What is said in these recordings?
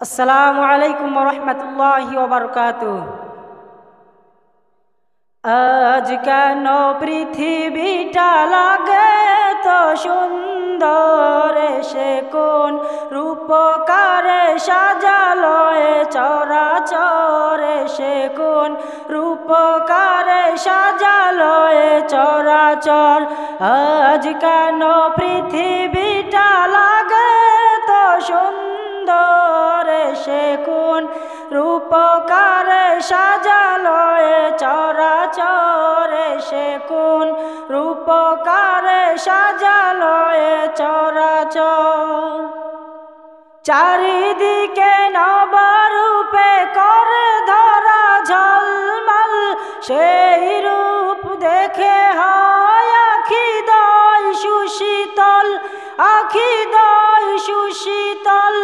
আসসালামু আলাইকুম ওয়া রাহমাতুল্লাহি ওয়া বারাকাতুহু। আজ কেন পৃথিবীটা লাগে তো সুন্দর, সে কোন রূপকারে সাজালো এ চরাচর, সে কোন রূপকারে সাজালো এ চরাচর। আজ কেন পৃথিবীটা লাগে তো সুন্দর, সে কোন রূপকারে সাজালো এ চরাচর, সে কোন রূপকারে সাজালো এ চরাচর। চারিদিকে নবরূপে করে ধরা ঝলমল, সেই রূপ দেখে হয় আখিদয় সুশীতল, আখিদয় সুশীতল,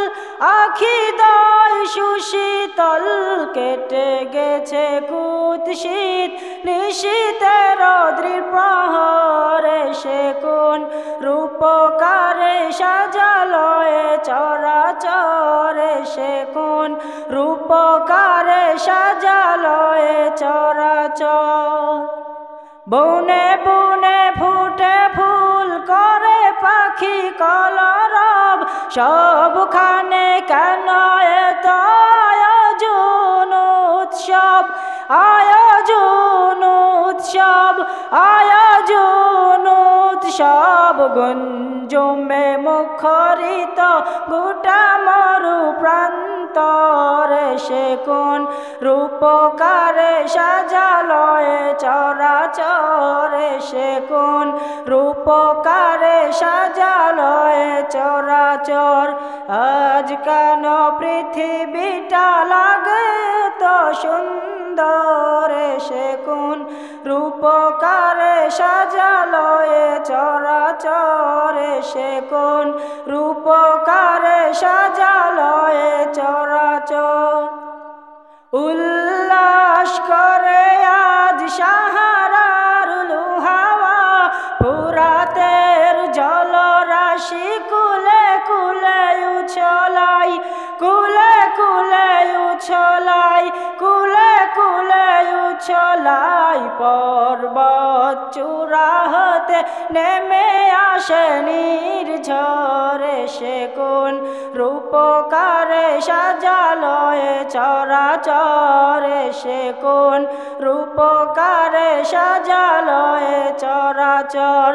আখিদয় সুশীতল। কেটে গেছে কুৎসিত নিশীতের দ্বিপ্রহরে, সে কোন রূপকারে সাজালো এ চরাচর, সে কোন রূপকারে সাজালো এ চরাচর। বনে বনে ফুটে ফুল করে পাখি কলরব, সবখানে কেন এত আয়োজন উৎসব, আয়োজন উৎসব, আয়োজন উৎসব। গুঞ্জমে মুখরিত গোটা মরু প্রান্তরে, সে কোন রূপকারে সাজালো এ চরাচর, সে কোন রূপকারে সাজালো এ চরাচর। আজ কেন পৃথিবীটা লাগে তো সুন্দর, সে কোন রূপকারে সাজালো এ চরাচর, সে কোন রূপকারে সাজালো এ চরাচর। উল্লাস করে আজ সাহারার লুহাওয়া, ফুরাতের জলরাশি কুলে কুলে উছলাই, কুলে কুলে উছলাই, কুলে কুলে উছলাই। পর্বত চূড়া হতে নেমে আসে নির্ঝরে, সে কোন রূপকারে সাজালো এ চরাচর, সে কোন রূপকারে সাজালো এ চরাচর।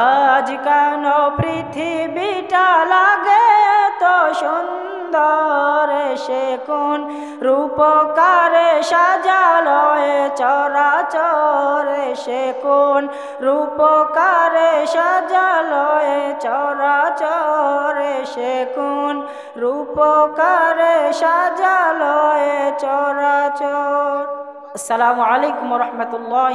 আজ কেন পৃথিবীটা লাগে তো সুন্দর, সে কোন রূপকারে সাজালো এ চরাচর, সে কোন রূপকারে সাজালো এ চরাচর, সে কোন রূপকারে সাজালো এ চরাচর। আসসালামু আলাইকুম ওয়া রাহমাতুল্লাহি।